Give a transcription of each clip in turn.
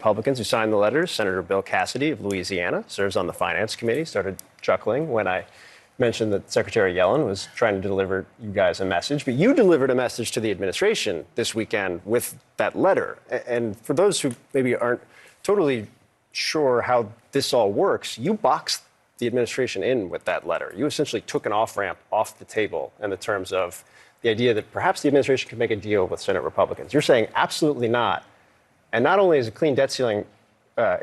Republicans who signed the letters. Senator Bill Cassidy of Louisiana serves on the Finance Committee, started chuckling when I mentioned that Secretary Yellen was trying to deliver you guys a message. But you delivered a message to the administration this weekend with that letter. And for those who maybe aren't totally sure how this all works, you boxed the administration in with that letter. You essentially took an off-ramp off the table in the terms of the idea that perhaps the administration could make a deal with Senate Republicans. You're saying absolutely not. And not only is a clean debt ceiling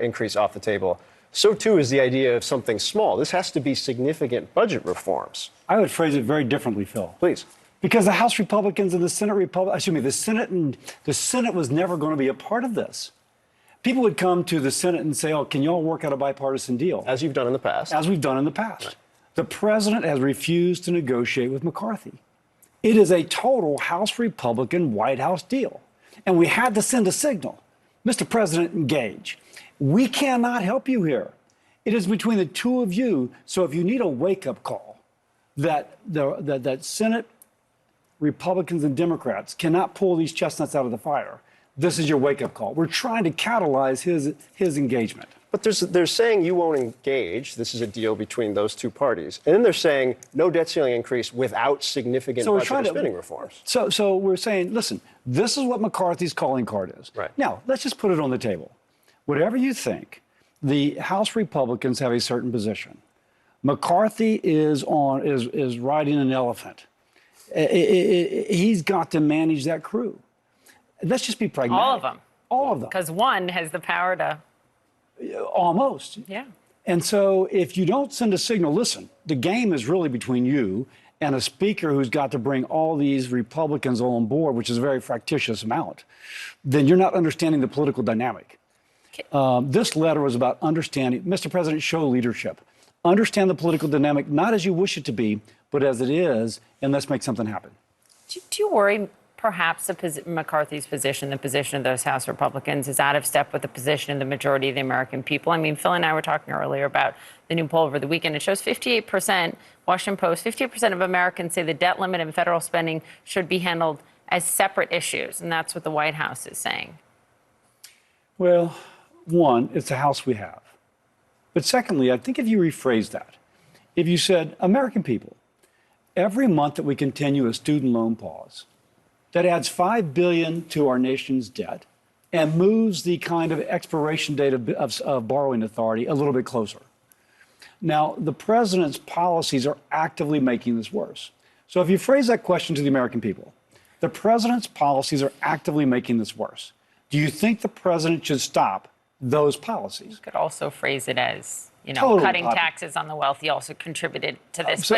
increase off the table, so too is the idea of something small. This has to be significant budget reforms. I would phrase it very differently, Phil. Please. Because the House Republicans and the Senate the Senate was never going to be a part of this. People would come to the Senate and say, oh, can y'all work out a bipartisan deal? As you've done in the past. As we've done in the past. Right. The president has refused to negotiate with McCarthy. It is a total House Republican White House deal. And we had to send a signal. Mr. President, engage. We cannot help you here. It is between the two of you. So if you need a wake-up call that Senate Republicans and Democrats cannot pull these chestnuts out of the fire, this is your wake-up call. We're trying to catalyze his engagement. But they're saying you won't engage. This is a deal between those two parties. And then they're saying no debt ceiling increase without significant budget or spending reforms. So we're saying, listen, this is what McCarthy's calling card is. Right. Now, let's just put it on the table. Whatever you think, the House Republicans have a certain position. McCarthy is riding an elephant. He's got to manage that crew. Let's just be pragmatic. All of them. All of them. Because one has the power to... Almost. Yeah. And so if you don't send a signal, listen, the game is really between you and a speaker who's got to bring all these Republicans on board, which is a very fractious amount, then you're not understanding the political dynamic. This letter was about understanding, Mr. President, show leadership. Understand the political dynamic, not as you wish it to be, but as it is, and let's make something happen. Do you worry perhaps McCarthy's position, the position of those House Republicans, is out of step with the position of the majority of the American people? I mean, Phil and I were talking earlier about the new poll over the weekend. It shows 58%, Washington Post, 58% of Americans say the debt limit and federal spending should be handled as separate issues. And that's what the White House is saying. Well, one, it's the House we have. But secondly, I think if you rephrase that, if you said, American people, every month that we continue a student loan pause, that adds $5 billion to our nation's debt and moves the kind of expiration date of borrowing authority a little bit closer. Now, the president's policies are actively making this worse. So if you phrase that question to the American people, the president's policies are actively making this worse. Do you think the president should stop those policies? You could also phrase it as, you know, totally cutting taxes on the wealthy also contributed to this.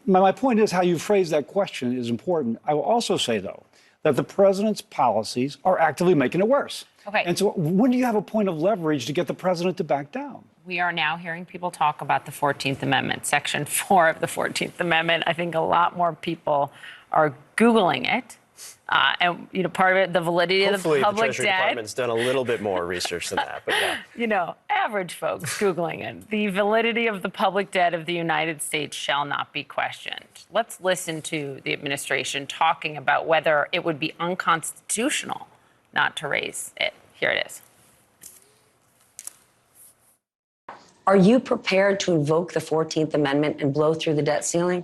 My point is how you phrase that question is important. I will also say, though, that the president's policies are actively making it worse. Okay. And so when do you have a point of leverage to get the president to back down? We are now hearing people talk about the 14th Amendment, Section 4 of the 14th Amendment. I think a lot more people are Googling it. And, you know, part of it, the validity of the public debt. Hopefully the Treasury Department's done a little bit more research than that, but yeah. You know, average folks Googling it. The validity of the public debt of the United States shall not be questioned. Let's listen to the administration talking about whether it would be unconstitutional not to raise it. Here it is. Are you prepared to invoke the 14th Amendment and blow through the debt ceiling?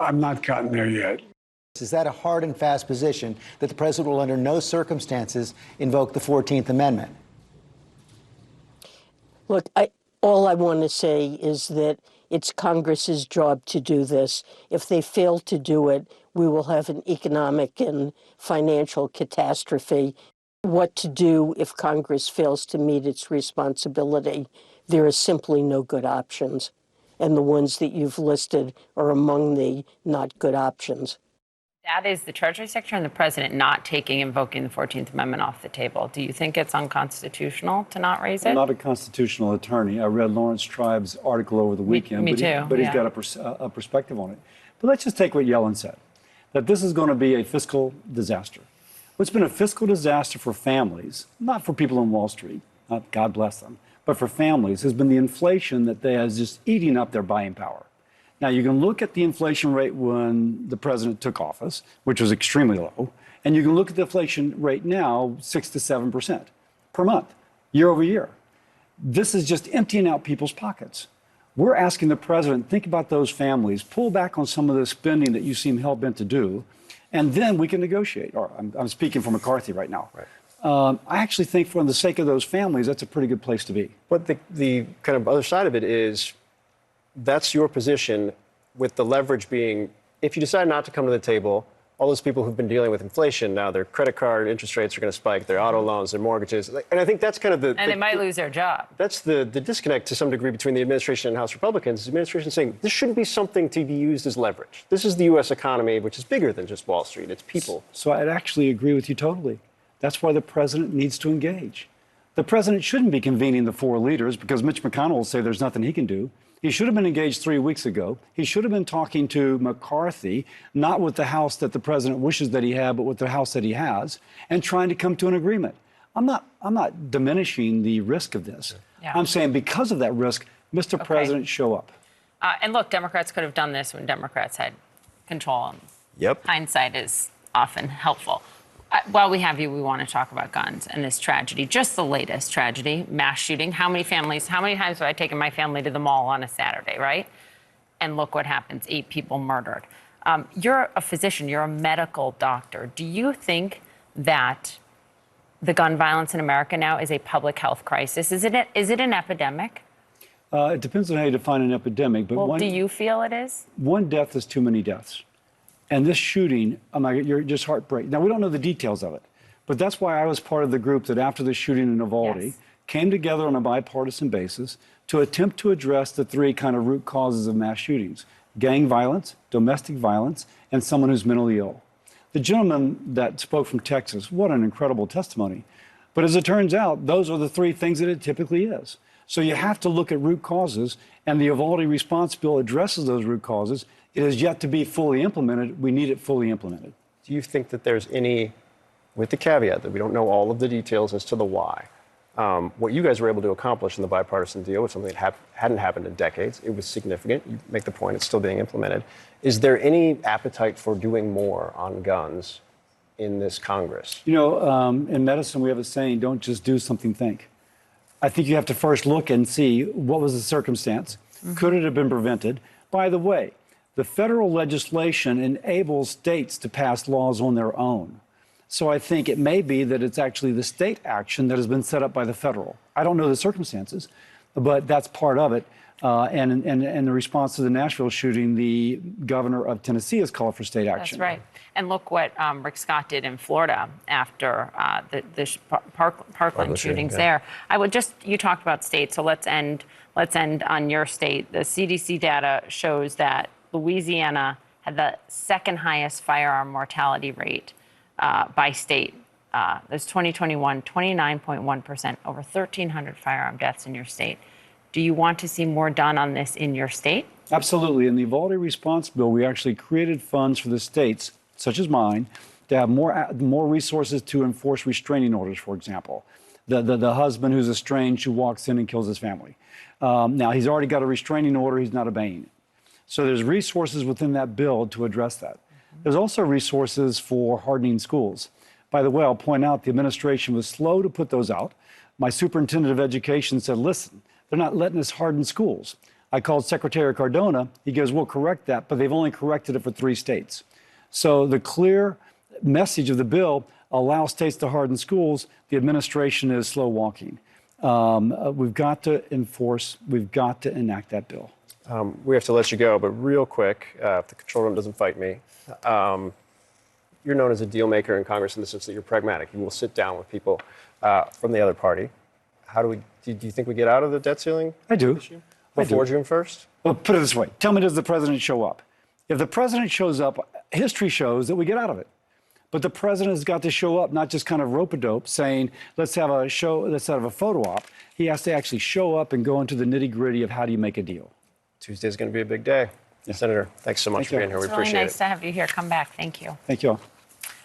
I've not gotten there yet. Is that a hard and fast position that the president will under no circumstances invoke the 14th Amendment? Look, all I want to say is that it's Congress's job to do this. If they fail to do it, we will have an economic and financial catastrophe. What to do if Congress fails to meet its responsibility? There are simply no good options. And the ones that you've listed are among the not good options. That is the Treasury Secretary and the President not invoking the 14th Amendment off the table. Do you think it's unconstitutional to not raise it? I'm not a constitutional attorney. I read Lawrence Tribe's article over the weekend. Me too. But he's got a perspective on it. But let's just take what Yellen said, that this is going to be a fiscal disaster. What's been a fiscal disaster for families, not for people on Wall Street, not God bless them, but for families, has been the inflation that is just eating up their buying power. Now, you can look at the inflation rate when the president took office, which was extremely low, and you can look at the inflation rate now, 6 to 7% per month. year over year. This is just emptying out people's pockets. We're asking the president, think about those families, pull back on some of the spending that you seem hell-bent to do, and then we can negotiate. Or I'm speaking for McCarthy right now. Right. I actually think for the sake of those families, that's a pretty good place to be. But the kind of other side of it is that's your position, with the leverage being, if you decide not to come to the table, all those people who've been dealing with inflation, now their credit card interest rates are going to spike, their auto loans, their mortgages. And I think that's kind of the... And they might lose their job. That's the disconnect to some degree between the administration and House Republicans. The administration is saying this shouldn't be something to be used as leverage. This is the U.S. economy, which is bigger than just Wall Street. It's people. So I'd actually agree with you totally. That's why the president needs to engage. The president shouldn't be convening the four leaders because Mitch McConnell will say there's nothing he can do. He should have been engaged 3 weeks ago. He should have been talking to McCarthy, not with the House that the president wishes that he had, but with the House that he has, and trying to come to an agreement. I'm not diminishing the risk of this. Yeah. I'm saying because of that risk, Mr. President, show up. And look, Democrats could have done this when Democrats had control. And Yep. hindsight is often helpful. While we have you, we want to talk about guns and this tragedy, just the latest tragedy, mass shooting. How many times have I taken my family to the mall on a Saturday, right? And look what happens, 8 people murdered. You're a physician, you're a medical doctor. Do you think that the gun violence in America now is a public health crisis? Is it an epidemic? It depends on how you define an epidemic. But Well, do you feel it is? one death is too many deaths. And this shooting, oh my God, you're just heartbreaking. Now, we don't know the details of it, but that's why I was part of the group that after the shooting in Uvalde Yes. came together on a bipartisan basis to attempt to address the 3 kind of root causes of mass shootings: gang violence, domestic violence, and someone who's mentally ill. The gentleman that spoke from Texas, what an incredible testimony. But as it turns out, those are the 3 things that it typically is. So you have to look at root causes, and the Uvalde response bill addresses those root causes. It is yet to be fully implemented. We need it fully implemented. Do you think that there's any, with the caveat that we don't know all of the details as to the why, what you guys were able to accomplish in the bipartisan deal was something that hadn't happened in decades. It was significant. You make the point it's still being implemented. Is there any appetite for doing more on guns in this Congress? You know, in medicine, we have a saying, don't just do something, think. I think you have to first look and see what was the circumstance. Could it have been prevented? By the way, the federal legislation enables states to pass laws on their own. So I think it may be that it's actually the state action that has been set up by the federal. I don't know the circumstances, but that's part of it. And in the response to the Nashville shooting, the governor of Tennessee has called for state action. That's right. And look what Rick Scott did in Florida after the Parkland shootings there. I would just, you talked about states, so let's end on your state. The CDC data shows that Louisiana had the 2nd highest firearm mortality rate by state. There's 2021, 29.1%, over 1,300 firearm deaths in your state. Do you want to see more done on this in your state? Absolutely. In the Uvalde response bill, we actually created funds for the states, such as mine, to have more resources to enforce restraining orders, for example. The husband who's estranged who walks in and kills his family. Now, he's already got a restraining order. He's not obeying it. So there's resources within that bill to address that. There's also resources for hardening schools. By the way, I'll point out the administration was slow to put those out. My superintendent of education said, listen, they're not letting us harden schools. I called Secretary Cardona. He goes, we'll correct that, but they've only corrected it for 3 states. So the clear message of the bill allows states to harden schools. The administration is slow walking. We've got to enforce, we've got to enact that bill. We have to let you go, but real quick, if the control room doesn't fight me, you're known as a deal maker in Congress in the sense that you're pragmatic. You will sit down with people from the other party. Do you think we get out of the debt ceiling? I do. Issue before June 1st? Well, put it this way. Tell me, does the president show up? If the president shows up, history shows that we get out of it. But the president has got to show up, not just kind of rope-a-dope saying, let's have a show, let's have a photo op. He has to actually show up and go into the nitty-gritty of how do you make a deal. Tuesday's going to be a big day. Yeah. Senator, thanks so much for being here. We It's really appreciate it. nice to have you here. Come back. Thank you. Thank you all.